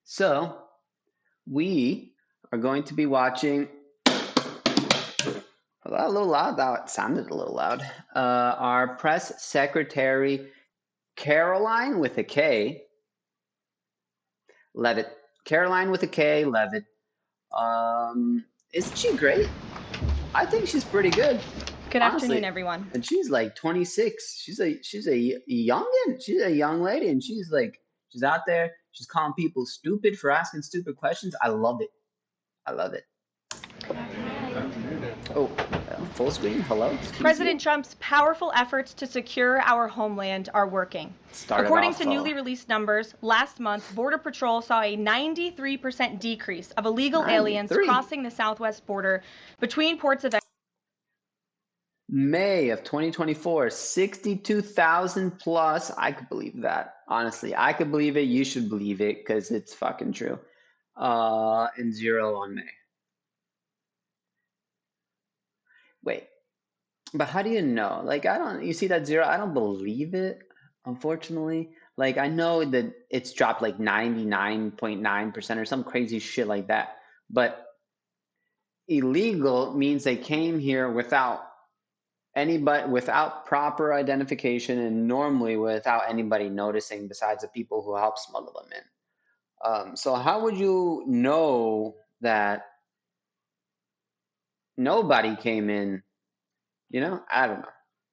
So we are going to be watching. A little loud. That sounded a little loud. Our press secretary Caroline with a K Levitt. Caroline with a K Levitt. Isn't she great? I think she's pretty good, Good afternoon, honestly. everyone. And she's like 26. She's a youngin. She's a young lady, and she's out there. She's calling people stupid for asking stupid questions. I love it. I love it. Oh, full screen. Hello. Excuse President you. Trump's powerful efforts to secure our homeland are working. Started According off. to newly released numbers, last month, Border Patrol saw a 93% decrease of illegal aliens 93. crossing the southwest border between ports of May of 2024, 62,000 plus. I could believe that. Honestly, I could believe it. You should believe it because it's fucking true. And 0 on May. Wait, but how do you know? Like, you see that 0? I don't believe it, unfortunately. Like, I know that it's dropped like 99.9% or some crazy shit like that. But illegal means they came here without anybody, without proper identification, and normally without anybody noticing besides the people who help smuggle them in. So how would you know that nobody came in? I don't know.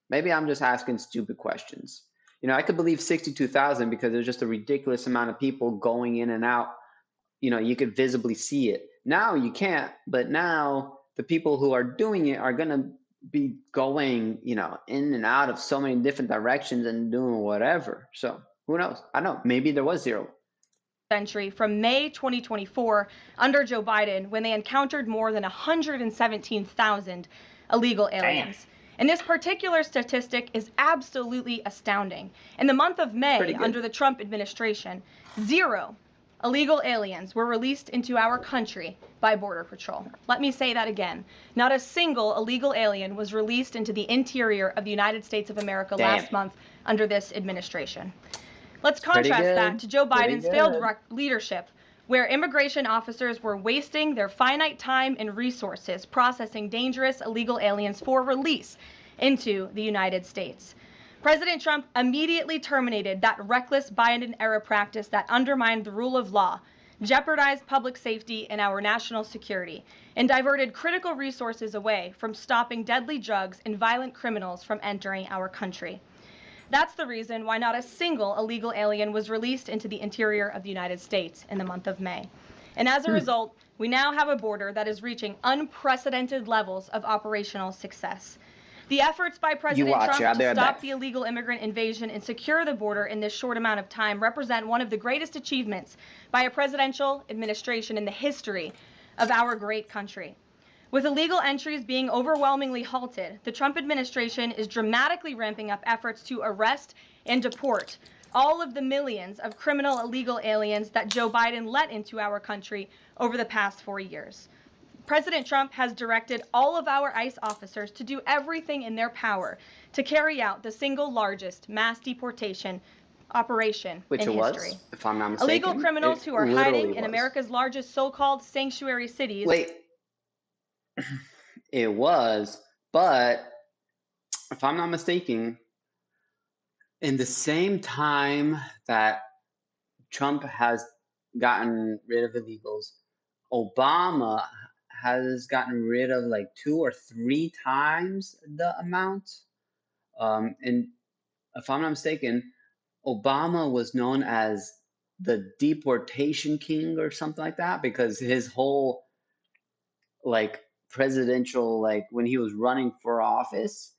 Maybe I'm just asking stupid questions. I could believe 62,000 because there's just a ridiculous amount of people going in and out. You could visibly see it. Now you can't, but now the people who are doing it are going to be going, in and out of so many different directions and doing whatever. So who knows? I don't know. Maybe there was 0. century from May 2024 under Joe Biden when they encountered more than 117,000 illegal aliens. Damn. And this particular statistic is absolutely astounding. In the month of May, under the Trump administration, 0 illegal aliens were released into our country by Border Patrol. Let me say that again. Not a single illegal alien was released into the interior of the United States of America last month under this administration. Let's contrast that to Joe Biden's failed leadership, where immigration officers were wasting their finite time and resources processing dangerous illegal aliens for release into the United States. President Trump immediately terminated that reckless Biden-era practice that undermined the rule of law, jeopardized public safety and our national security, and diverted critical resources away from stopping deadly drugs and violent criminals from entering our country. That's the reason why not a single illegal alien was released into the interior of the United States in the month of May. And as a result, we now have a border that is reaching unprecedented levels of operational success. The efforts by President Trump to stop the illegal immigrant invasion and secure the border in this short amount of time represent one of the greatest achievements by a presidential administration in the history of our great country. With illegal entries being overwhelmingly halted, the Trump administration is dramatically ramping up efforts to arrest and deport all of the millions of criminal illegal aliens that Joe Biden let into our country over the past 4 years. President Trump has directed all of our ICE officers to do everything in their power to carry out the single largest mass deportation operation in history. If I'm not mistaken. Illegal criminals who are hiding in America's largest so-called sanctuary cities. Wait. It was, but if I'm not mistaken, in the same time that Trump has gotten rid of illegals, Obama has gotten rid of like 2 or 3 times the amount. And if I'm not mistaken, Obama was known as the deportation king or something like that because his whole like presidential, like when he was running for office,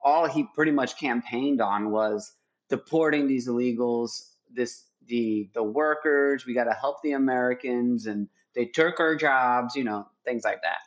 all he pretty much campaigned on was deporting these illegals, the workers. We got to help the Americans, and they took our jobs, things like that.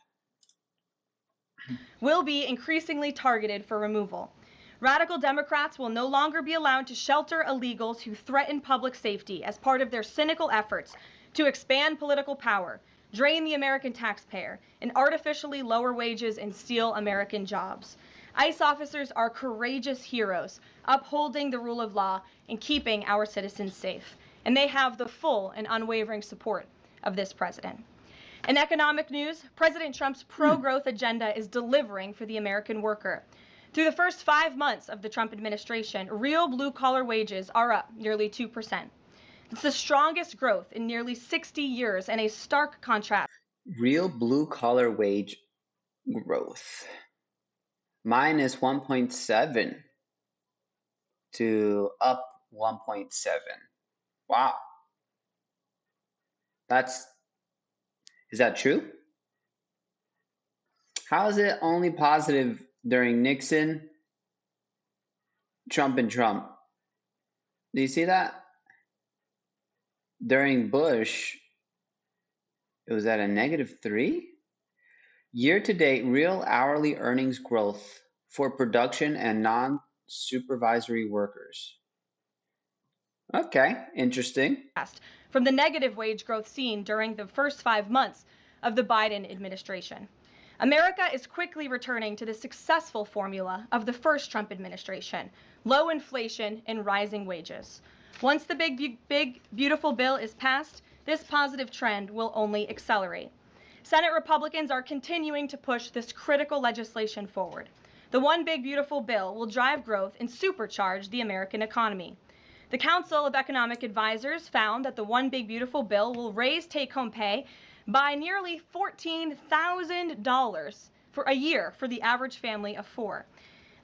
Will be increasingly targeted for removal. Radical Democrats will no longer be allowed to shelter illegals who threaten public safety as part of their cynical efforts to expand political power, drain the American taxpayer, and artificially lower wages and steal American jobs. ICE officers are courageous heroes, upholding the rule of law and keeping our citizens safe. and they have the full and unwavering support of this president. In economic news, President Trump's pro-growth agenda is delivering for the American worker. Through the first 5 months of the Trump administration, real blue-collar wages are up nearly 2%. It's the strongest growth in nearly 60 years and a stark contrast. Real blue-collar wage growth. Minus 1.7 to up 1.7. Wow. Is that true? How is it only positive during Nixon, Trump, and Trump? Do you see that? During Bush, it was at a -3. Year to date, real hourly earnings growth for production and non-supervisory workers. Okay, interesting. From the negative wage growth seen during the first 5 months of the Biden administration. America is quickly returning to the successful formula of the first Trump administration: low inflation and rising wages. Once the big, beautiful bill is passed, this positive trend will only accelerate. Senate Republicans are continuing to push this critical legislation forward. The One Big Beautiful Bill will drive growth and supercharge the American economy. The Council of Economic Advisors found that the One Big Beautiful Bill will raise take-home pay by nearly $14,000 for a year for the average family of 4.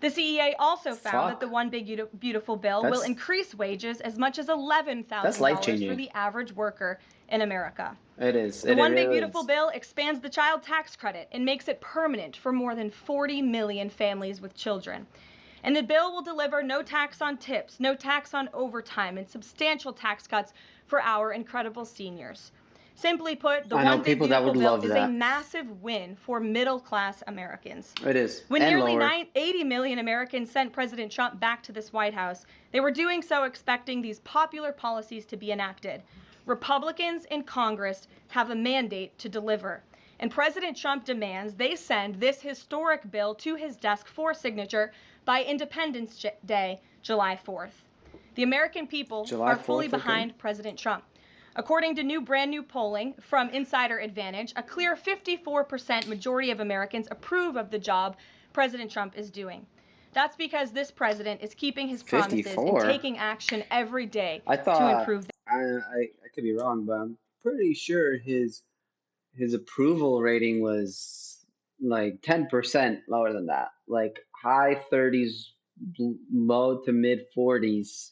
The CEA also found that the One Big Beautiful Bill will increase wages as much as $11,000 for the average worker in America. It is. The One Big Beautiful Bill expands the child tax credit and makes it permanent for more than 40 million families with children. And the bill will deliver no tax on tips, no tax on overtime, and substantial tax cuts for our incredible seniors. Simply put, the One Big Beautiful Bill is a massive win for middle-class Americans. It is. When nearly 80 million Americans sent President Trump back to this White House, they were doing so expecting these popular policies to be enacted. Republicans in Congress have a mandate to deliver, and President Trump demands they send this historic bill to his desk for signature by Independence Day, July 4th. The American people are fully behind President Trump. According to brand new polling from Insider Advantage, a clear 54% majority of Americans approve of the job President Trump is doing. That's because this president is keeping his promises and taking action every day to improve. I could be wrong, but I'm pretty sure his approval rating was like 10% lower than that, like high 30s, low to mid 40s.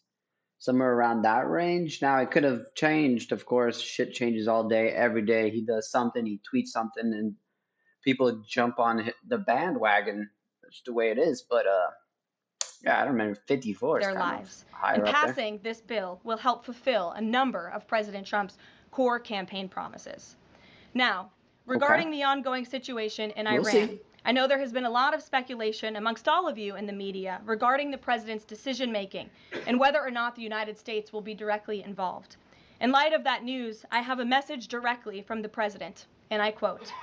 Somewhere around that range. Now, it could have changed, of course. Shit changes all day, every day. He does something, he tweets something, and people jump on the bandwagon. That's the way it is. But, yeah, I don't remember. 54 is their kind lives. of higher And up passing this bill will help fulfill a number of President Trump's core campaign promises. Now, regarding the ongoing situation in Iran, I know there has been a lot of speculation amongst all of you in the media regarding the president's decision-making and whether or not the United States will be directly involved. In light of that news, I have a message directly from the president, and I quote,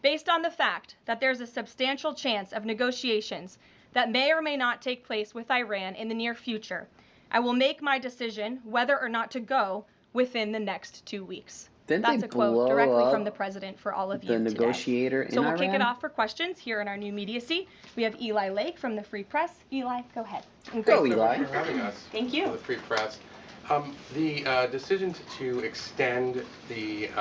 "Based on the fact that there's a substantial chance of negotiations that may or may not take place with Iran in the near future, I will make my decision whether or not to go within the next 2 weeks." That's a quote directly from the president for all of you today. So we'll kick it off for questions here in our new media seat. We have Eli Lake from the Free Press. Eli, go ahead. Go, Eli. Thanks for having us. Thank you. The Free Press. The decision to extend the,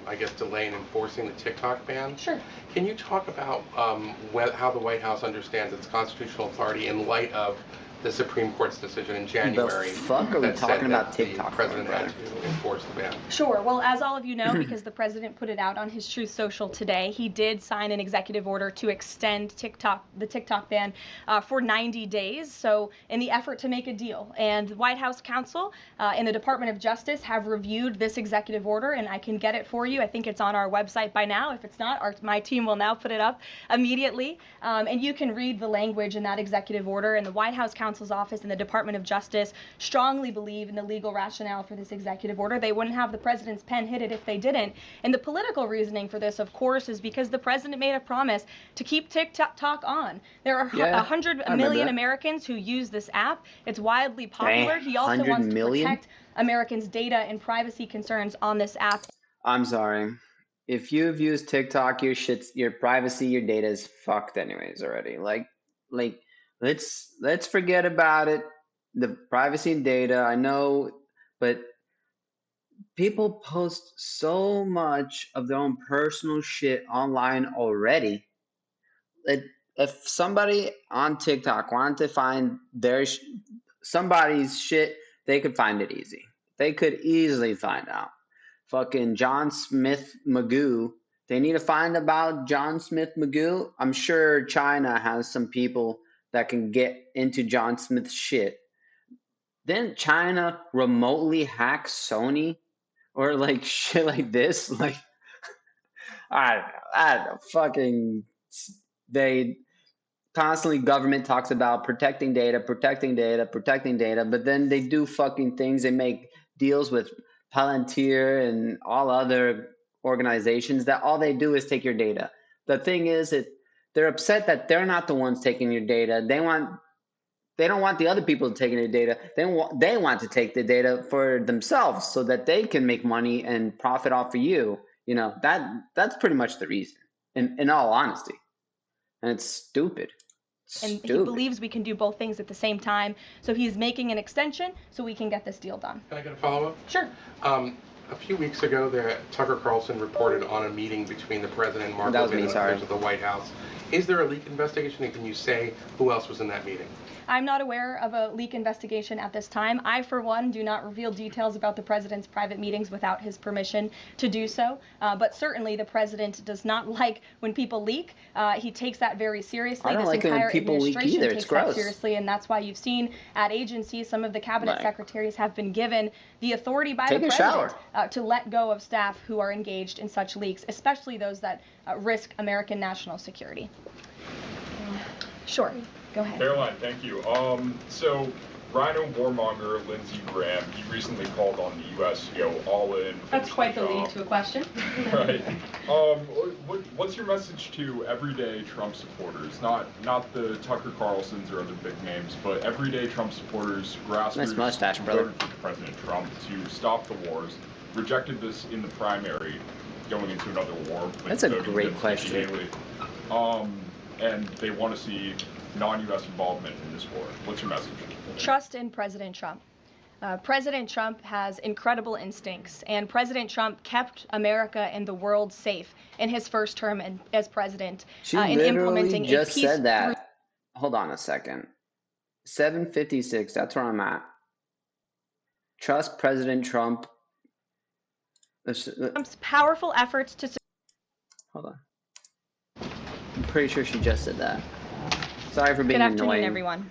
I guess, delay in enforcing the TikTok ban. Sure. Can you talk about how the White House understands its constitutional authority in light of the Supreme Court's decision in January? The fuck are we talking about TikTok? The president had to enforce the ban. Sure. Well, as all of you know, because the president put it out on his Truth Social today, he did sign an executive order to extend the TikTok ban for 90 days. So in the effort to make a deal, and the White House counsel and the Department of Justice have reviewed this executive order, and I can get it for you. I think it's on our website by now. If it's not, my team will now put it up immediately, and you can read the language in that executive order. And the White House counsel Counsel's Office and the Department of Justice strongly believe in the legal rationale for this executive order. They wouldn't have the president's pen hit it if they didn't. And the political reasoning for this, of course, is because the president made a promise to keep TikTok on. There are 100 million Americans who use this app. It's widely popular. He also wants to protect Americans' data and privacy concerns on this app. I'm sorry. If you've used TikTok, your privacy, your data is fucked anyways already. Like let's forget about it. The privacy and data, I know, but people post so much of their own personal shit online already. If somebody on TikTok wanted to find somebody's shit, they could find it easy. They could easily find out. Fucking John Smith Magoo. They need to find about John Smith Magoo. I'm sure China has some people that can get into John Smith's shit. Then China remotely hack Sony or like shit like this. Like I don't know. Fucking they constantly government talks about protecting data, but then they do fucking things. They make deals with Palantir and all other organizations that all they do is take your data. The thing is they're upset that they're not the ones taking your data. They don't want the other people taking your data. They want to take the data for themselves so that they can make money and profit off of you. You know, that's pretty much the reason, in all honesty. And it's stupid. And he believes we can do both things at the same time. So he's making an extension so we can get this deal done. Can I get a follow-up? Sure. A few weeks ago, Tucker Carlson reported on a meeting between the president and Mark Levin and officials at the White House. Is there a leak investigation, and can you say who else was in that meeting? I'm not aware of a leak investigation at this time. I, for one, do not reveal details about the president's private meetings without his permission to do so. But certainly the president does not like when people leak. He takes that very seriously. I don't this like entire when people leak administration either. takes It's gross. that seriously, and that's why you've seen at agencies some of the cabinet secretaries have been given the authority by the president to let go of staff who are engaged in such leaks, especially those that risk American national security. Sure. Go ahead. Caroline, thank you. So Rhino warmonger Lindsey Graham, he recently called on the U.S. to go all in. That's quite the lead to a question. Right. What's your message to everyday Trump supporters? Not the Tucker Carlsons or other big names, but everyday Trump supporters, grassroots, nice mustache, brother. voted for President Trump to stop the wars, rejected this in the primary, going into another war. That's a great question. And they want to see non-U.S. involvement in this war. What's your message? Trust in President Trump. President Trump has incredible instincts, and President Trump kept America and the world safe in his first term as president. In implementing just a peace said that. Hold on a second. 7:56. That's where I'm at. Trust President Trump. Trump's powerful efforts to. Hold on. I'm pretty sure she just said that. Sorry for being annoying. Good afternoon, everyone.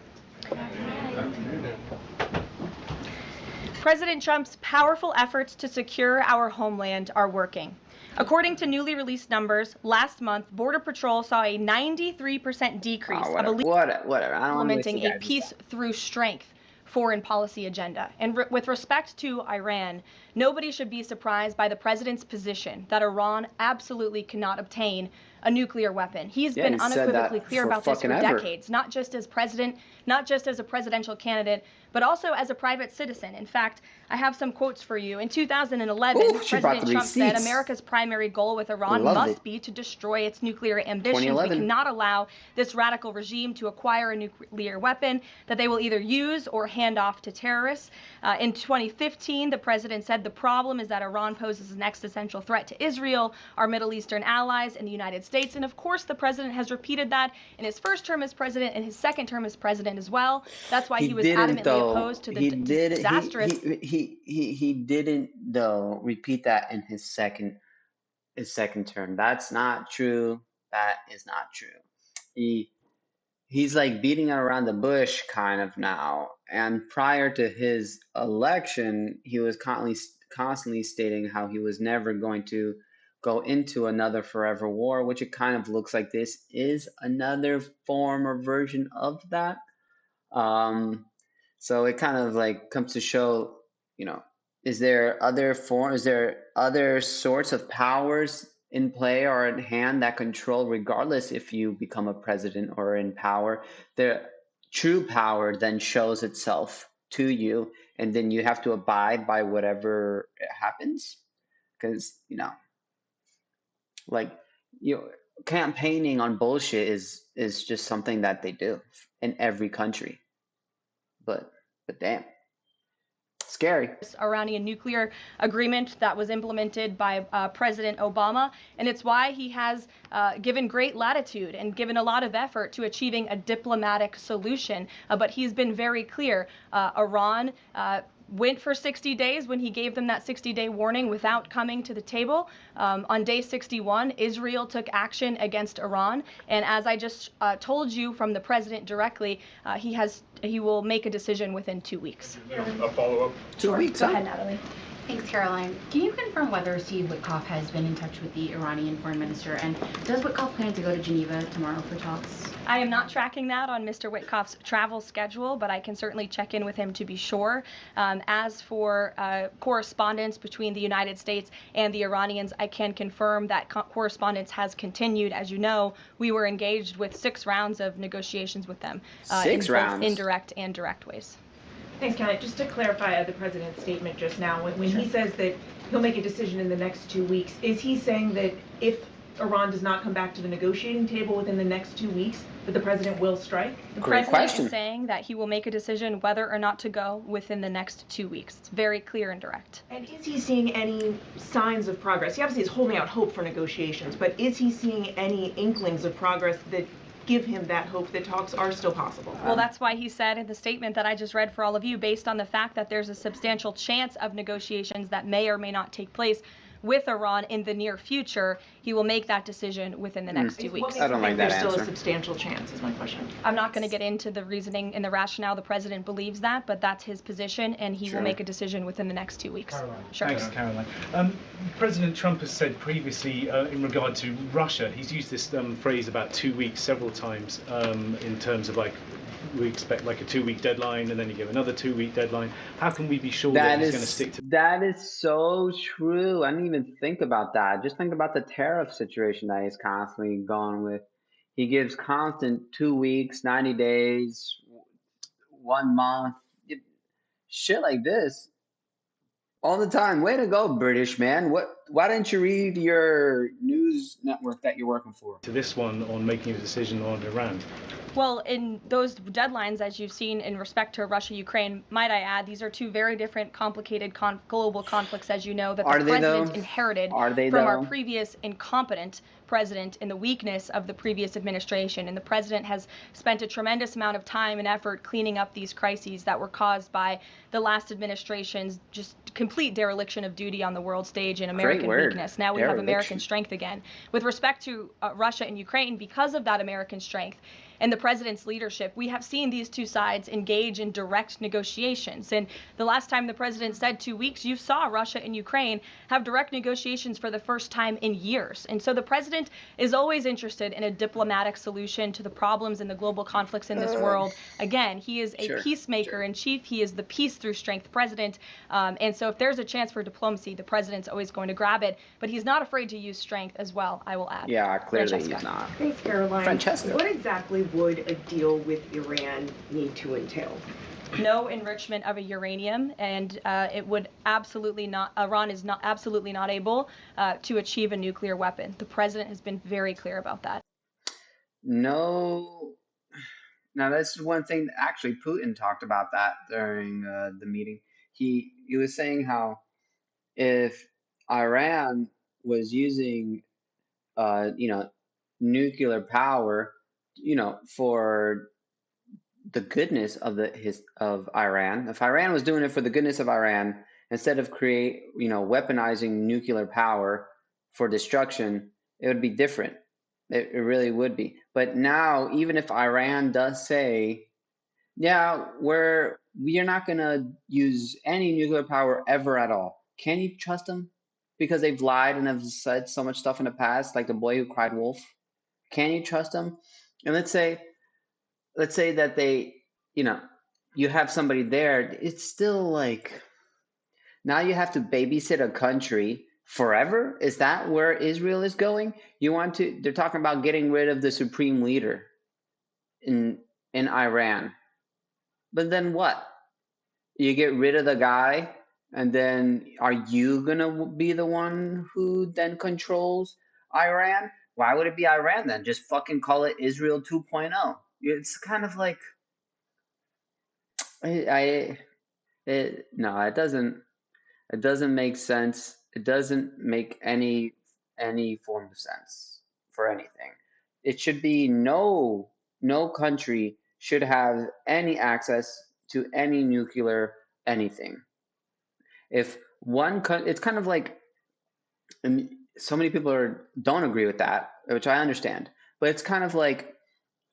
President Trump's powerful efforts to secure our homeland are working. According to newly released numbers, last month, Border Patrol saw a 93% decrease of illegal implementing a peace through strength foreign policy agenda. And with respect to Iran, nobody should be surprised by the president's position that Iran absolutely cannot obtain a nuclear weapon. He's been unequivocally clear about this for decades, not just as president, not just as a presidential candidate, but also as a private citizen. In fact, I have some quotes for you. In 2011, President Trump said America's primary goal with Iran must be to destroy its nuclear ambitions. We cannot allow this radical regime to acquire a nuclear weapon that they will either use or hand off to terrorists. In 2015, the president said the problem is that Iran poses an existential threat to Israel, our Middle Eastern allies, and the United States. And of course, the president has repeated that in his first term as president and his second term as president as well. That's why he was adamantly opposed to the disastrous. He didn't though repeat that in his second term. That's not true. That is not true. He's like beating around the bush kind of now. And prior to his election, he was constantly stating how he was never going to go into another forever war, which it kind of looks like this is another form or version of that. So it kind of like comes to show, is there other sorts of powers in play or in hand that control, regardless if you become a president or in power? The true power then shows itself to you, and then you have to abide by whatever happens. Because, like, campaigning on bullshit is just something that they do in every country. But damn, scary. Iranian nuclear agreement that was implemented by President Obama, and it's why he has given great latitude and given a lot of effort to achieving a diplomatic solution. But he's been very clear. Iran went for 60 days when he gave them that 60-day warning without coming to the table. On day 61, Israel took action against Iran. And as I just told you from the president directly, he will make a decision within 2 weeks. A follow-up? 2 weeks. Go ahead, Natalie. Thanks, Caroline. Can you confirm whether Steve Witkoff has been in touch with the Iranian foreign minister? And does Witkoff plan to go to Geneva tomorrow for talks? I am not tracking that on Mr. Witkoff's travel schedule, but I can certainly check in with him to be sure. As for correspondence between the United States and the Iranians, I can confirm that correspondence has continued. As you know, we were engaged with 6 rounds of negotiations with them in both indirect and direct ways. Thanks, Kelly. Just to clarify the president's statement just now, when he says that he'll make a decision in the next 2 weeks, is he saying that if Iran does not come back to the negotiating table within the next 2 weeks, that the president will strike? The president is saying that he will make a decision whether or not to go within the next 2 weeks. It's very clear and direct. And is he seeing any signs of progress? He obviously is holding out hope for negotiations, but is he seeing any inklings of progress that give him that hope that talks are still possible? Well, that's why he said in the statement that I just read for all of you, based on the fact that there's a substantial chance of negotiations that may or may not take place with Iran in the near future, he will make that decision within the next 2 weeks. I don't like that answer. There's still a substantial chance, is my question. I'm not going to get into the reasoning and the rationale. The president believes that, but that's his position, and he will make a decision within the next 2 weeks. Caroline. Sure. Thanks, Caroline. President Trump has said previously in regard to Russia, he's used this phrase about 2 weeks several times in terms of like, we expect like a 2-week deadline and then you give another 2-week deadline. How can we be sure that he's going to stick to that? Is so true. I didn't even think about that. Just think about the tariff situation that he's constantly going with. He gives constant 2 weeks, 90 days, 1 month, shit like this all the time. Way to go, British man. Why didn't you read your news network that you're working for? To this one on making a decision on Iran. Well, in those deadlines, as you've seen in respect to Russia, Ukraine, might I add, these are 2 very different, complicated global conflicts, as you know, that the president inherited from our previous incompetent president in the weakness of the previous administration. And the president has spent a tremendous amount of time and effort cleaning up these crises that were caused by the last administration's just complete dereliction of duty on the world stage and American weakness. Now we have American strength again. With respect to Russia and Ukraine, because of that American strength and the president's leadership, we have seen these 2 sides engage in direct negotiations. And the last time the president said 2 weeks, you saw Russia and Ukraine have direct negotiations for the first time in years. And so the president is always interested in a diplomatic solution to the problems and the global conflicts in this world. Again, he is a peacemaker in chief. He is the peace through strength president. And so if there's a chance for diplomacy, the president's always going to grab it. But he's not afraid to use strength as well, I will add. Yeah, clearly he's not. Thanks, Caroline. Francesca. What exactly would a deal with Iran need to entail? No enrichment of a uranium, and it would absolutely not. Iran is not absolutely not able to achieve a nuclear weapon. The president has been very clear about that. No. Now, this is one thing that actually Putin talked about that during the meeting. He was saying how if Iran was using, nuclear power, for the goodness of Iran, if Iran was doing it for the goodness of Iran, instead of weaponizing nuclear power for destruction, it would be different. It really would be. But now, even if Iran does say, yeah, we are not going to use any nuclear power ever at all, can you trust them? Because they've lied and have said so much stuff in the past, like the boy who cried wolf. Can you trust them? And let's say that they you know, you have somebody there, it's still like, now you have to babysit a country forever? Is that where Israel is going? They're talking about getting rid of the supreme leader in Iran. But then what? You get rid of the guy, and then are you gonna be the one who then controls Iran? Why would it be Iran then? Just fucking call it Israel 2.0. It's kind of like no, it doesn't. It doesn't make sense. It doesn't make any form of sense for anything. It should be no country should have any access to any nuclear anything. If it's kind of like, and so many people don't agree with that, which I understand. But it's kind of like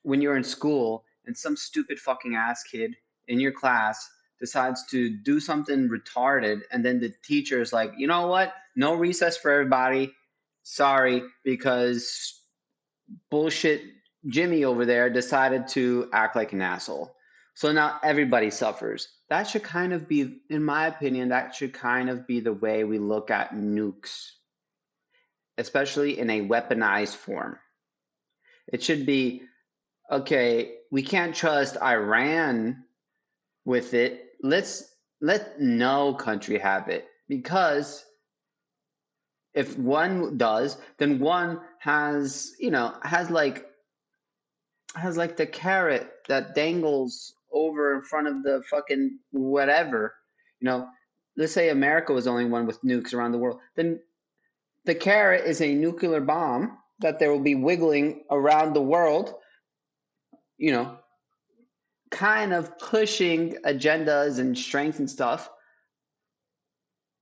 when you're in school and some stupid fucking ass kid in your class decides to do something retarded, and then the teacher is like, you know what? No recess for everybody. Sorry, because bullshit Jimmy over there decided to act like an asshole. So now everybody suffers. That should kind of be, in my opinion, that should kind of be the way we look at nukes, especially in a weaponized form. It should be, okay, we can't trust Iran with it. Let no country have it, because if one does, then one has like the carrot that dangles over in front of the fucking whatever. Let's say America was the only one with nukes around the world. Then the carrot is a nuclear bomb that there will be wiggling around the world, kind of pushing agendas and strength and stuff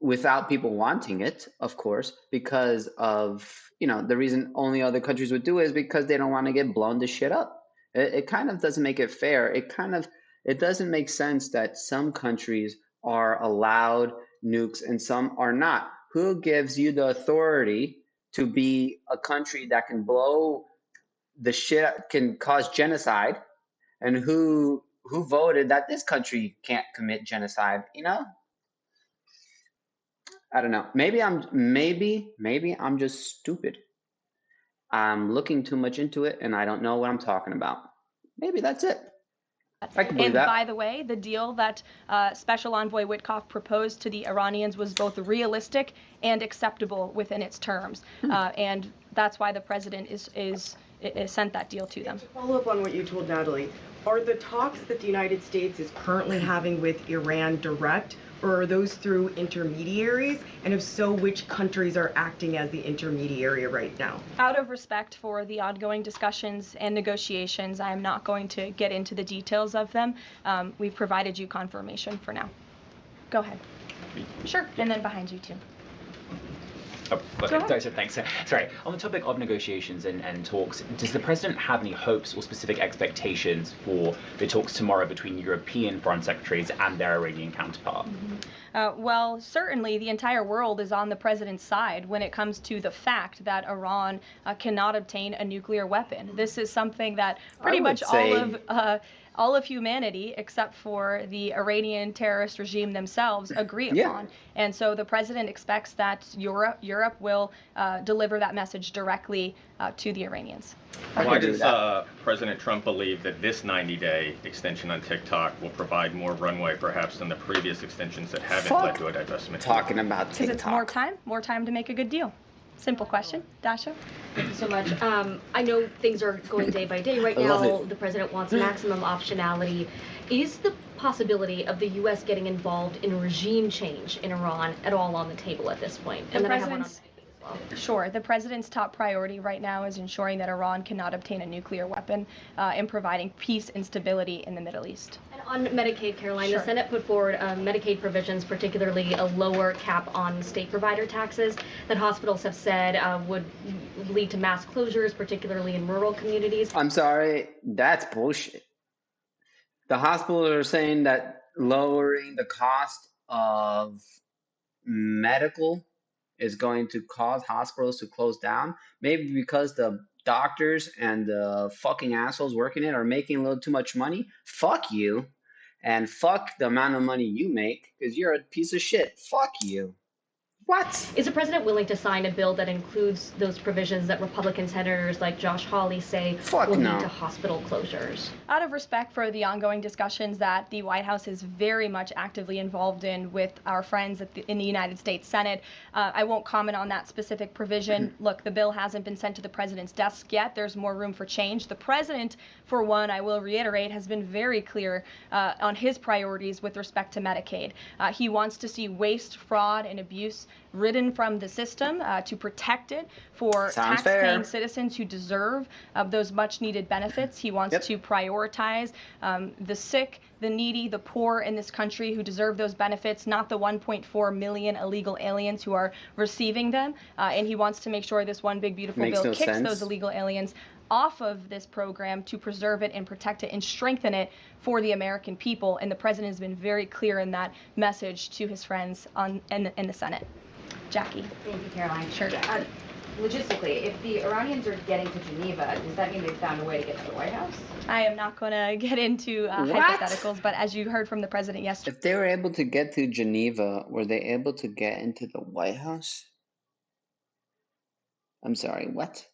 without people wanting it, of course, because of, the reason only other countries would do it is because they don't want to get blown to shit up. It kind of doesn't make it fair. It doesn't make sense that some countries are allowed nukes and some are not. Who gives you the authority to be a country that can blow the shit, can cause genocide, and who voted that this country can't commit genocide? I don't know. Maybe I'm just stupid. I'm looking too much into it and I don't know what I'm talking about. Maybe that's it. I can believe And that. by the way, the deal that Special Envoy Witkoff proposed to the Iranians was both realistic and acceptable within its terms. And that's why the president is sent that deal to them. To follow up on what you told Natalie, are the talks that the United States is currently having with Iran direct, or are those through intermediaries? And if so, which countries are acting as the intermediary right now? Out of respect for the ongoing discussions and negotiations, I am not going to get into the details of them. We've provided you confirmation for now. Go ahead. Sure, and then behind you too. Oh, okay. Thanks. Sorry. On the topic of negotiations and talks, does the president have any hopes or specific expectations for the talks tomorrow between European foreign secretaries and their Iranian counterpart? Well, certainly the entire world is on the president's side when it comes to the fact that Iran cannot obtain a nuclear weapon. This is something that pretty much all of humanity, except for the Iranian terrorist regime themselves, agree upon. And so the president expects that Europe will deliver that message directly to the Iranians. Why does President Trump believe that this 90-day extension on TikTok will provide more runway, perhaps, than the previous extensions that haven't led to a divestment? Talking about TikTok. Because it's more time to make a good deal. Simple question. Dasha? Thank you so much. I know things are going day by day right now. The president wants maximum optionality. Is the possibility of the U.S. getting involved in regime change in Iran at all on the table at this point? And then I have one on Sure. The president's top priority right now is ensuring that Iran cannot obtain a nuclear weapon and providing peace and stability in the Middle East. And on Medicaid, Caroline, the Senate put forward Medicaid provisions, particularly a lower cap on state provider taxes that hospitals have said would lead to mass closures, particularly in rural communities. I'm sorry, that's bullshit. The hospitals are saying that lowering the cost of medical is going to cause hospitals to close down, maybe because the doctors and the fucking assholes working it are making a little too much money, fuck you. And fuck the amount of money you make, because you're a piece of shit. Fuck you. What? Is the president willing to sign a bill that includes those provisions that Republican senators like Josh Hawley say will lead to hospital closures? Out of respect for the ongoing discussions that the White House is very much actively involved in with our friends in the United States Senate, I won't comment on that specific provision. Look, the bill hasn't been sent to the president's desk yet. There's more room for change. The president, for one, I will reiterate, has been very clear on his priorities with respect to Medicaid. He wants to see waste, fraud, and abuse ridden from the system to protect it for tax-paying citizens who deserve those much-needed benefits. He wants to prioritize the sick, the needy, the poor in this country who deserve those benefits, not the 1.4 million illegal aliens who are receiving them. And he wants to make sure this one big, beautiful bill kicks those illegal aliens off of this program to preserve it and protect it and strengthen it for the American people. And the president has been very clear in that message to his friends in the Senate. Jackie. Thank you, Caroline. Sure. Logistically, if the Iranians are getting to Geneva, does that mean they've found a way to get to the White House? I am not going to get into hypotheticals, but as you heard from the president yesterday. If they were able to get to Geneva, were they able to get into the White House? I'm sorry, what?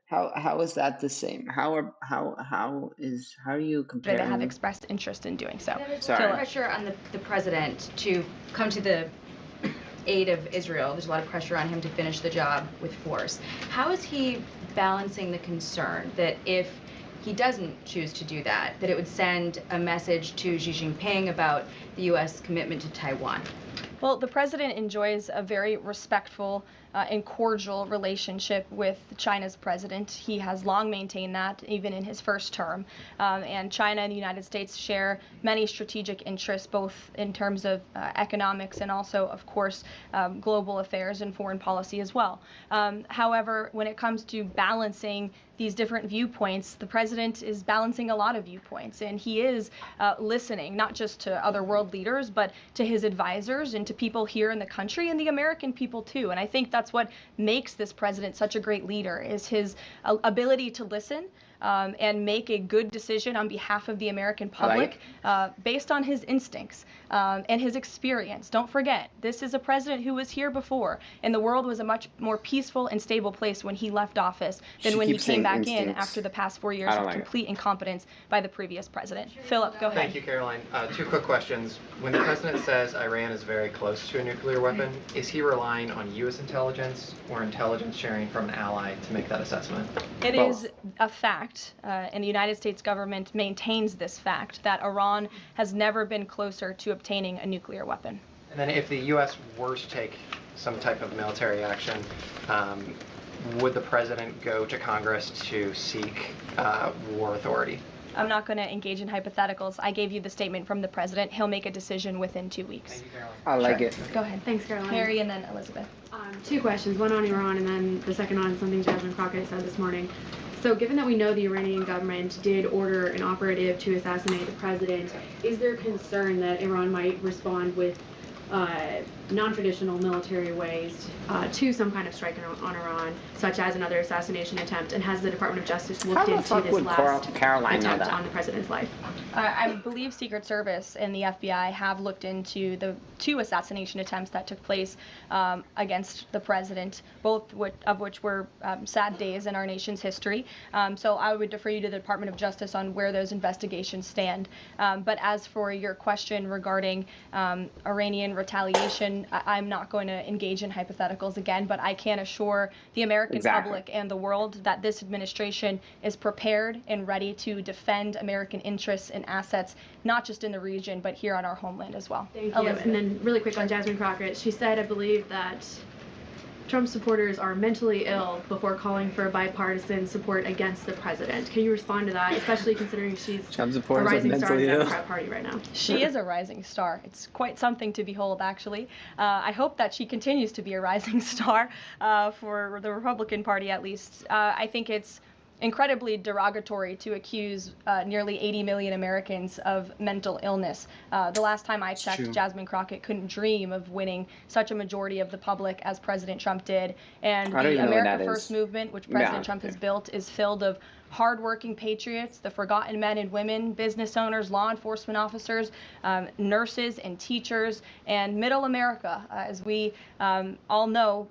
How is that the same? How are you comparing? They have expressed interest in doing so. There's a lot of pressure on the president to come to the aid of Israel. There's a lot of pressure on him to finish the job with force. How is he balancing the concern that if he doesn't choose to do that, that it would send a message to Xi Jinping about the U.S. commitment to Taiwan? Well, the president enjoys a very respectful and cordial relationship with China's president. He has long maintained that, even in his first term. And China and the United States share many strategic interests, both in terms of economics and also, of course, global affairs and foreign policy as well. However, when it comes to balancing these different viewpoints, the president is balancing a lot of viewpoints, and he is listening not just to other world leaders, but to his advisors and to people here in the country and the American people too. And I think that's what makes this president such a great leader, is his ability to listen and make a good decision on behalf of the American public based on his instincts and his experience. Don't forget, this is a president who was here before, and the world was a much more peaceful and stable place when he left office than when he came back in after the past 4 years of complete incompetence by the previous president. Philip, go ahead. Thank you, Caroline. Two quick questions. When the president says Iran is very close to a nuclear weapon, is he relying on U.S. intelligence or intelligence sharing from an ally to make that assessment? It is a fact, and the United States government maintains this fact, that Iran has never been closer to obtaining a nuclear weapon. And then if the U.S. were to take some type of military action, would the president go to Congress to seek war authority? I'm not going to engage in hypotheticals. I gave you the statement from the president. He'll make a decision within 2 weeks. Thank you, Caroline. I like it. Go ahead. Thanks, Caroline. Harry and then Elizabeth. Two questions, one on Iran and then the second on something Jasmine Crockett said this morning. So given that we know the Iranian government did order an operative to assassinate the president, is there concern that Iran might respond with non-traditional military ways to some kind of strike on Iran, such as another assassination attempt? And has the Department of Justice looked into this last attempt on the president's life? I believe Secret Service and the FBI have looked into the 2 assassination attempts that took place against the president, both of which were sad days in our nation's history. So I would defer you to the Department of Justice on where those investigations stand. But as for your question regarding Iranian retaliation, I'm not going to engage in hypotheticals again, but I can assure the American public and the world that this administration is prepared and ready to defend American interests and assets, not just in the region, but here on our homeland as well. Thank you. And then really quick on Jasmine Crockett, she said, I believe, that Trump supporters are mentally ill before calling for bipartisan support against the president. Can you respond to that, especially considering she's a rising star in the Democrat Party right now? She is a rising star. It's quite something to behold, actually. I hope that she continues to be a rising star for the Republican Party, at least. I think it's incredibly derogatory to accuse nearly 80 million Americans of mental illness. The last time I checked, Jasmine Crockett couldn't dream of winning such a majority of the public as President Trump did. And the America First movement, which President Trump has built, is filled of hardworking patriots, the forgotten men and women, business owners, law enforcement officers, nurses and teachers, and middle America, as we all know,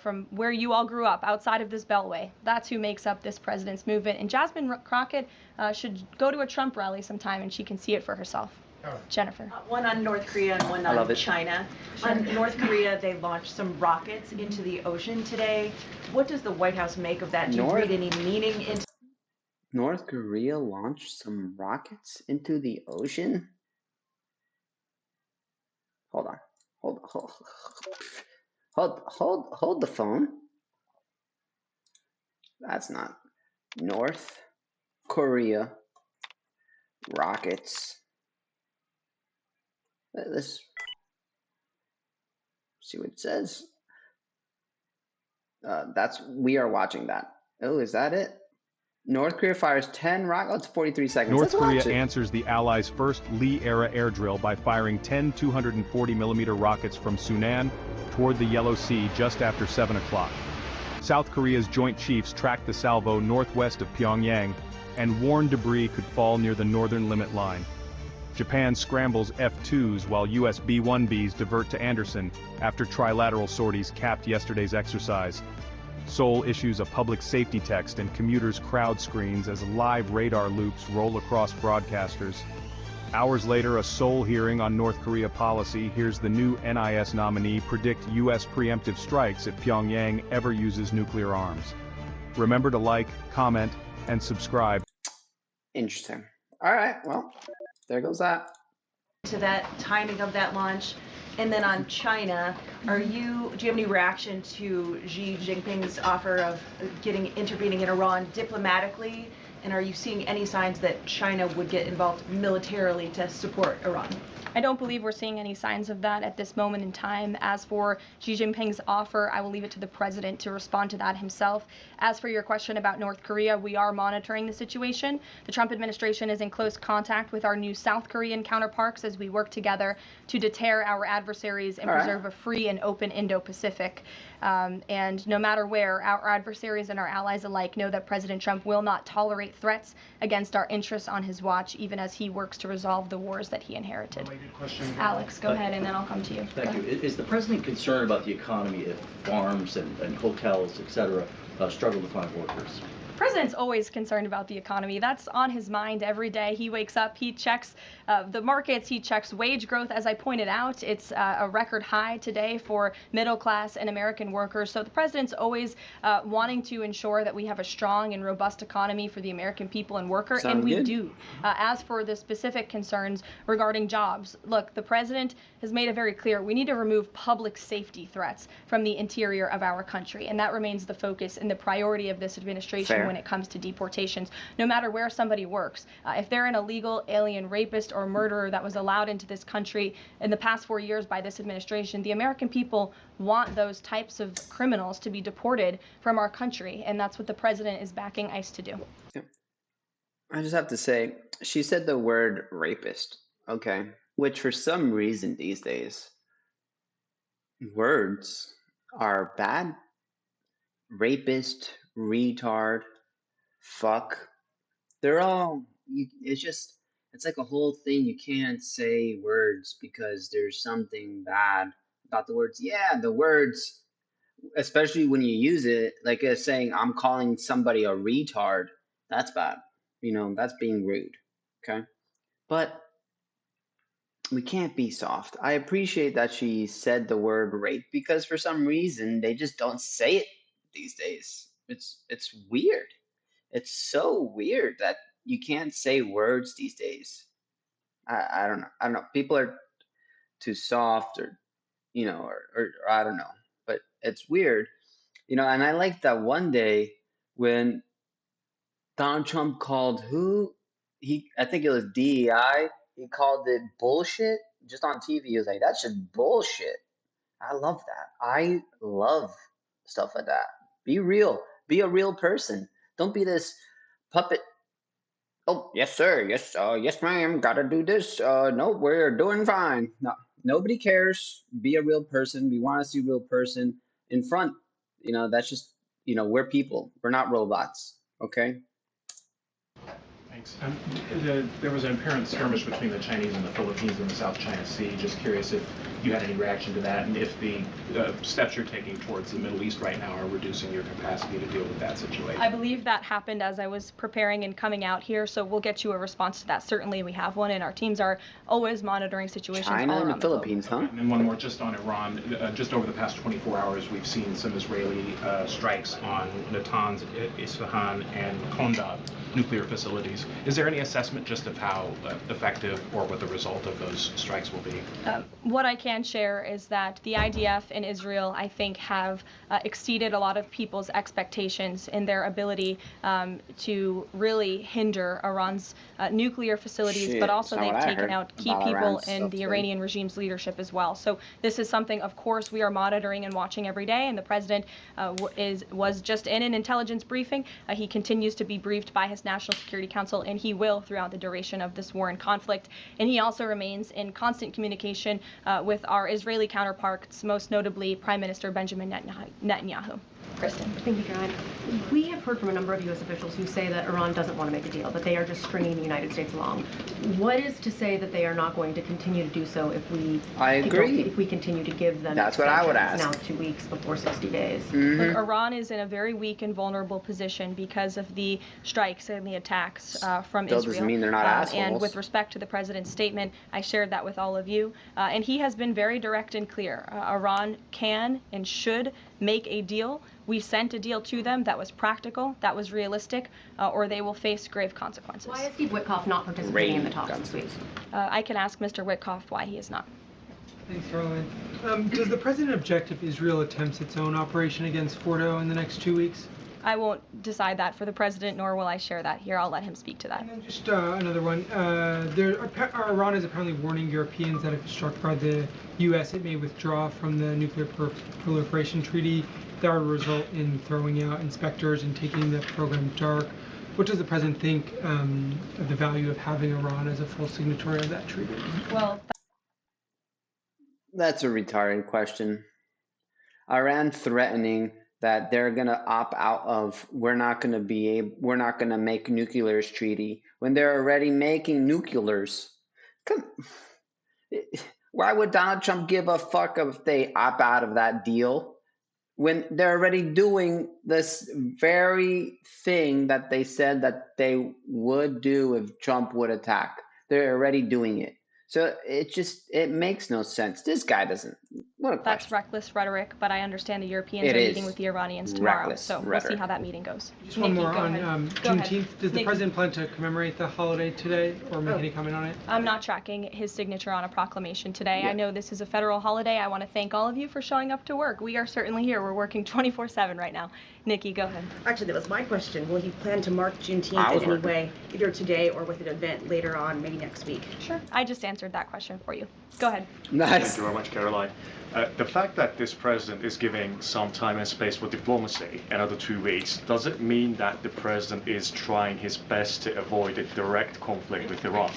from where you all grew up, outside of this beltway. That's who makes up this president's movement. And Jasmine Crockett should go to a Trump rally sometime and she can see it for herself. Jennifer. One on North Korea and one on China. Sure. On North Korea, they launched some rockets into the ocean today. What does the White House make of that? Do you read any meaning into North Korea launched some rockets into the ocean? Hold on. Hold the phone. That's not North Korea rockets. Let's see what it says. We are watching that. Oh, is that it? North Korea fires 10 rockets, 43 seconds. North Korea answers the Allies' first Lee-era air drill by firing 10 240mm rockets from Sunan toward the Yellow Sea just after 7 o'clock. South Korea's Joint Chiefs tracked the salvo northwest of Pyongyang and warned debris could fall near the northern limit line. Japan scrambles F-2s while US B-1Bs divert to Andersen after trilateral sorties capped yesterday's exercise. Seoul issues a public safety text and commuters crowd screens as live radar loops roll across broadcasters. Hours later, a Seoul hearing on North Korea policy hears the new NIS nominee predict U.S. preemptive strikes if Pyongyang ever uses nuclear arms. Remember to like, comment, and subscribe. Interesting. All right, well, there goes that. To that timing of that launch. And then on China, do you have any reaction to Xi Jinping's offer of intervening in Iran diplomatically? And are you seeing any signs that China would get involved militarily to support Iran? I don't believe we're seeing any signs of that at this moment in time. As for Xi Jinping's offer, I will leave it to the president to respond to that himself. As for your question about North Korea, we are monitoring the situation. The Trump administration is in close contact with our new South Korean counterparts as we work together to deter our adversaries and preserve a free and open Indo-Pacific. And no matter where, our adversaries and our allies alike know that President Trump will not tolerate threats against our interests on his watch, even as he works to resolve the wars that he inherited. Alex, go ahead, and then I'll come to you. Thank you. Is the president concerned about the economy if farms and hotels, et cetera, struggle to find workers? The president's always concerned about the economy. That's on his mind every day. He wakes up, he checks the markets, he checks wage growth. As I pointed out, it's a record high today for middle class and American workers. So the president's always wanting to ensure that we have a strong and robust economy for the American people and worker, and we do. As for the specific concerns regarding jobs, look, the president has made it very clear we need to remove public safety threats from the interior of our country, and that remains the focus and the priority of this administration when it comes to deportations, no matter where somebody works. If they're an illegal alien rapist or murderer that was allowed into this country in the past 4 years by this administration, the American people want those types of criminals to be deported from our country, and that's what the president is backing ICE to do. I just have to say, she said the word rapist, okay, which for some reason these days, words are bad. Rapist, retard, fuck. They're all, it's like a whole thing. You can't say words because there's something bad about the words. Yeah, the words, especially when you use it, like saying, I'm calling somebody a retard, that's bad. That's being rude, okay? But we can't be soft. I appreciate that she said the word rape because for some reason they just don't say it these days. It's weird. It's so weird that you can't say words these days. I don't know. I don't know. People are too soft or I don't know. But it's weird. And I like that one day when Donald Trump called I think it was DEI. He called it bullshit just on TV. He was like, that's just bullshit. I love that. I love stuff like that. Be real. Be a real person. Don't be this puppet. Oh, yes, sir. Yes, ma'am. Gotta do this. No, we're doing fine. No, nobody cares. Be a real person. We want to see a real person in front. That's just, we're people. We're not robots. Okay? Thanks. There was an apparent skirmish between the Chinese and the Philippines in the South China Sea. Just curious if you had any reaction to that, and if the steps you're taking towards the Middle East right now are reducing your capacity to deal with that situation. I believe that happened as I was preparing and coming out here, so we'll get you a response to that. Certainly we have one, and our teams are always monitoring situations China all and around the Philippines, huh? And then one more just on Iran. Just over the past 24 hours, we've seen some Israeli strikes on Natanz, Isfahan, and Kondab nuclear facilities. Is there any assessment just of how effective or what the result of those strikes will be? What I can share is that the IDF and Israel, I think, have exceeded a lot of people's expectations in their ability to really hinder Iran's nuclear facilities, but also they've taken out key people in the Iranian regime's leadership as well. So this is something, of course, we are monitoring and watching every day, and the president was just in an intelligence briefing. He continues to be briefed by his National Security Council, and he will throughout the duration of this war and conflict. And he also remains in constant communication with our Israeli counterparts, most notably Prime Minister Benjamin Netanyahu. Kristen. Thank you, Joanne. We have heard from a number of U.S. officials who say that Iran doesn't want to make a deal, that they are just stringing the United States along. What is to say that they are not going to continue to do so if we continue to give them That's what I would ask. Now 2 weeks before 60 days? Mm-hmm. Look, Iran is in a very weak and vulnerable position because of the strikes and the attacks from Israel. Doesn't mean they're not assholes. And with respect to the president's statement, I shared that with all of you. And he has been very direct and clear. Iran can and should make a deal. We sent a deal to them that was practical, that was realistic, or they will face grave consequences. Why is Steve Witkoff not participating in the talks this week? I can ask Mr. Witkoff why he is not. Thanks, Caroline. Does the president object if Israel attempts its own operation against Fordo in the next 2 weeks? I won't decide that for the president, nor will I share that here. I'll let him speak to that. And then just another one. Iran is apparently warning Europeans that if struck by the U.S., it may withdraw from the nuclear proliferation treaty. That would result in throwing out inspectors and taking the program dark. What does the president think of the value of having Iran as a full signatory of that treaty? Well, that's a retarded question. Iran threatening that they're going to opt out of, we're not going to make nuclears treaty when they're already making nuclears. Why would Donald Trump give a fuck if they opt out of that deal when they're already doing this very thing that they said that they would do if Trump would attack? They're already doing it. So it makes no sense. This guy doesn't. What a question. That's reckless rhetoric, but I understand the Europeans are meeting with the Iranians tomorrow, so we'll see how that meeting goes. Just one more on Juneteenth. Does the president plan to commemorate the holiday today, or make any comment on it? I'm not tracking his signature on a proclamation today. Yeah. I know this is a federal holiday. I want to thank all of you for showing up to work. We are certainly here. We're working 24/7 right now. Nikki, go ahead. Actually, that was my question. Will he plan to mark Juneteenth in any way, either today or with an event later on, maybe next week? Sure. I just answered that question for you. Go ahead. Nice. Thank you very much, Caroline. The fact that this president is giving some time and space for diplomacy, another 2 weeks, does it mean that the president is trying his best to avoid a direct conflict with Iran?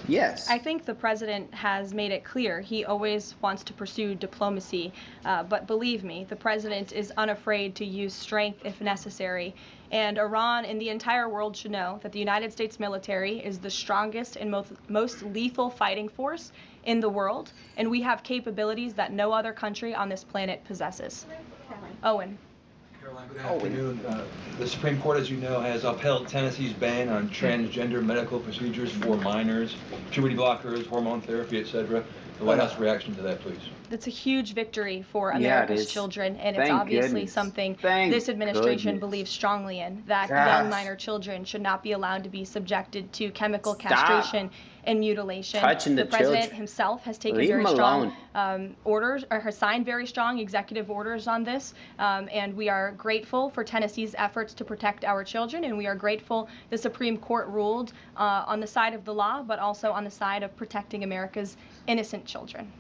Yes. I think the president has made it clear he always wants to pursue diplomacy, but believe me, the president is unafraid to use strength if necessary. And Iran and the entire world should know that the United States military is the strongest and most lethal fighting force in the world, and we have capabilities that no other country on this planet possesses. Owen. Caroline, good afternoon. The Supreme Court, as you know, has upheld Tennessee's ban on transgender medical procedures for minors, puberty blockers, hormone therapy, etc. The White House reaction to that, please. That's a huge victory for America's children, and it's obviously something this administration believes strongly in, that young minor children should not be allowed to be subjected to chemical castration and mutilation. Touching the president himself has taken very strong orders, or has signed very strong executive orders on this, and we are grateful for Tennessee's efforts to protect our children, and we are grateful the Supreme Court ruled on the side of the law, but also on the side of protecting America's innocent children.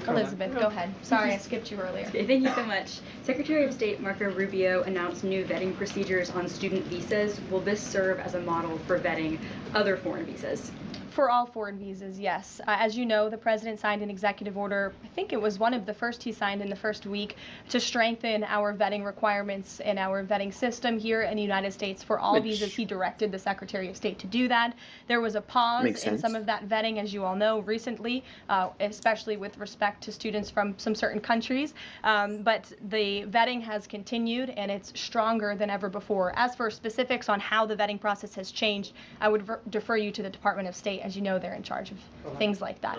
Elizabeth, go ahead. Sorry, I skipped you earlier. Okay, thank you so much. Secretary of State Marco Rubio announced new vetting procedures on student visas. Will this serve as a model for vetting other foreign visas? For all foreign visas, yes. As you know, the president signed an executive order, I think it was one of the first he signed in the first week, to strengthen our vetting requirements and our vetting system here in the United States for all visas. He directed the Secretary of State to do that. There was a pause in some of that vetting, as you all know, recently, especially with respect to students from some certain countries. But the vetting has continued, and it's stronger than ever before. As for specifics on how the vetting process has changed, I would defer you to the Department of State. As you know, they're in charge of things like that.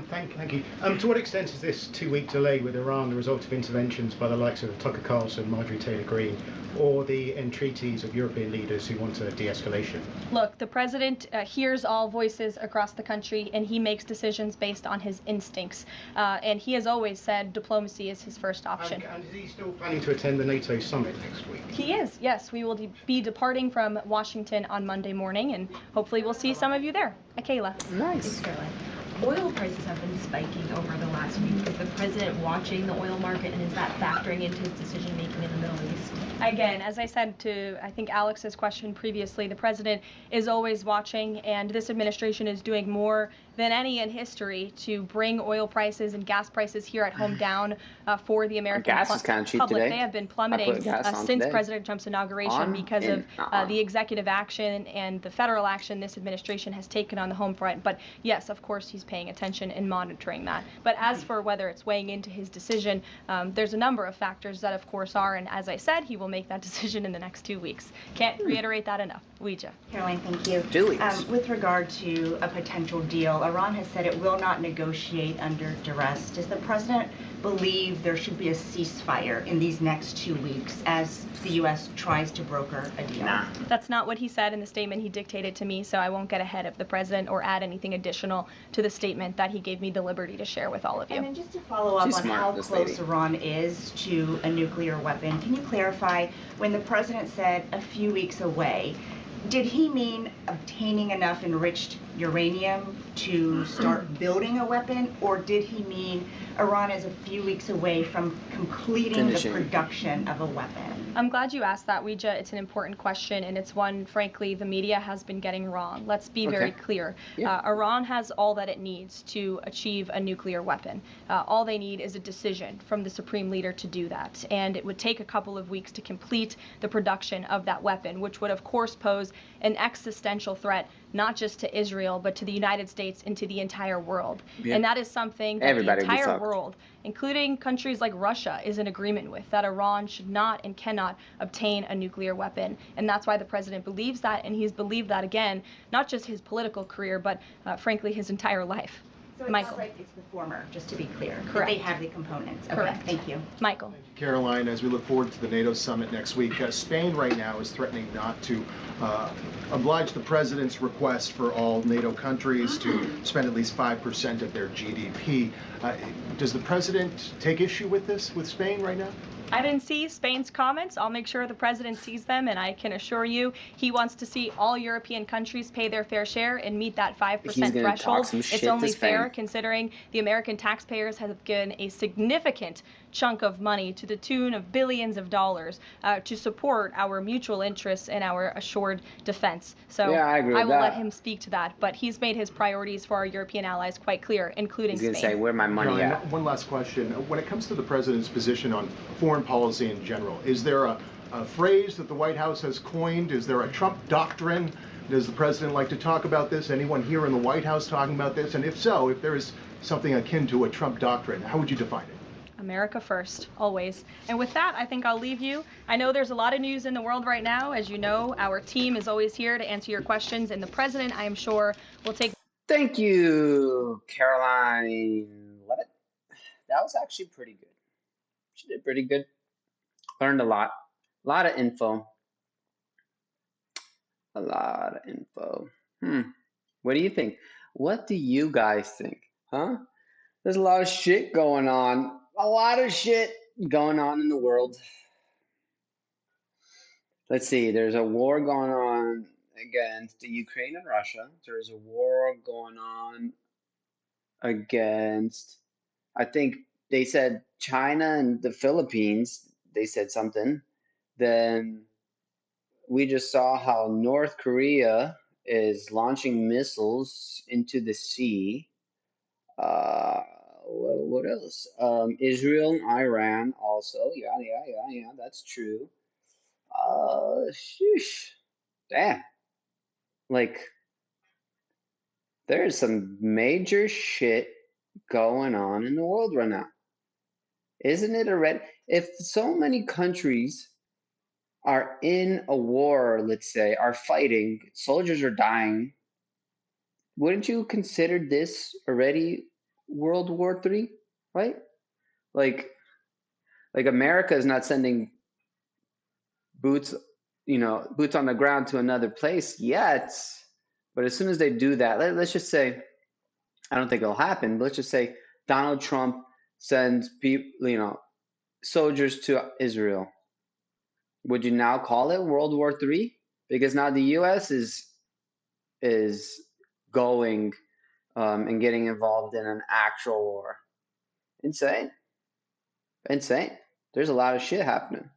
Thank you. To what extent is this 2-week delay with Iran the result of interventions by the likes of Tucker Carlson, Marjorie Taylor Greene, or the entreaties of European leaders who want a de-escalation? Look, the president hears all voices across the country, and he makes decisions based on his instincts. And he has always said diplomacy is his first option. And is he still planning to attend the NATO summit next week? He is, yes. We will be departing from Washington on Monday morning, and hopefully we'll see some of you there. Kayla. Nice. Caroline. Oil prices have been spiking over the last week. Is the president watching the oil market, and is that factoring into his decision making in the Middle East? Again, as I said to, I think, Alex's question previously, the president is always watching, and this administration is doing more than any in history to bring oil prices and gas prices here at home down for the American gas is kind of cheap public. today. They have been plummeting since today. President Trump's inauguration because of the executive action and the federal action this administration has taken on the home front. But yes, of course, he's paying attention and monitoring that. But as for whether it's weighing into his decision, there's a number of factors that, of course, are. And as I said, he will make that decision in the next 2 weeks. Can't reiterate that enough. Ouija. Caroline, thank you. With regard to a potential deal, Iran has said it will not negotiate under duress. Does the president believe there should be a ceasefire in these next 2 weeks as the U.S. tries to broker a deal? Nah. That's not what he said in the statement he dictated to me, so I won't get ahead of the president or add anything additional to the statement that he gave me the liberty to share with all of you. And then just to follow up on how close Iran is to a nuclear weapon, can you clarify, when the president said a few weeks away, did he mean obtaining enough enriched uranium to start building a weapon, or did he mean Iran is a few weeks away from completing the production of a weapon? I'm glad you asked that, Ouija. It's an important question, and it's one, frankly, the media has been getting wrong. Let's be very clear. Iran has all that it needs to achieve a nuclear weapon. All they need is a decision from the supreme leader to do that, and it would take a couple of weeks to complete the production of that weapon, which would, of course, pose an existential threat, not just to Israel, but to the United States and to the entire world. And that is something that the entire world, including countries like Russia, is in agreement with, that Iran should not and cannot obtain a nuclear weapon. And that's why the president believes that, and he's believed that, again, not just his political career, but frankly, his entire life. So it sounds like it's the former, just to be clear. Correct. They have the components. Okay, Correct. thank you. Michael. Caroline, as we look forward to the NATO summit next week, Spain right now is threatening not to oblige the president's request for all NATO countries to spend at least 5% of their GDP. Does the president take issue with this, with Spain right now? I didn't see Spain's comments. I'll make sure the president sees them, and I can assure you he wants to see all European countries pay their fair share and meet that 5% threshold. It's only fair considering the American taxpayers have given a significant chunk of money to the tune of billions of dollars to support our mutual interests and our assured defense. So I will let him speak to that, but he's made his priorities for our European allies quite clear, including Spain. He's going to say, where my money at? One last question. When it comes to the president's position on foreign policy in general, is there a phrase that the White House has coined? Is there a Trump doctrine? Does the president like to talk about this? Anyone here in the White House talking about this? And if so, if there is something akin to a Trump doctrine, how would you define it? America first, always. And with that, I think I'll leave you. I know there's a lot of news in the world right now. As you know, our team is always here to answer your questions, and the president, I am sure, will take... Thank you, Caroline Levitt. That was actually pretty good. She did pretty good. Learned a lot. A lot of info. A lot of info. What do you think? What do you guys think? Huh? There's a lot of shit going on. A lot of shit going on in the world. Let's see. There's a war going on against Ukraine and Russia. There's a war going on against I think they said China and the Philippines, they said something. Then we just saw how North Korea is launching missiles into the sea. What else? Israel and Iran also. Yeah. That's true. Sheesh. Damn. Like, there's some major shit going on in the world right now. Isn't it already? If so many countries are in a war, let's say, are fighting, soldiers are dying, wouldn't you consider this already World War III? Right? Like America is not sending boots, boots on the ground to another place yet. But as soon as they do that, let's just say, I don't think it'll happen, but let's just say Donald Trump sends people, soldiers to Israel. Would you now call it World War III? Because now the U.S. is going and getting involved in an actual war. Insane. There's a lot of shit happening.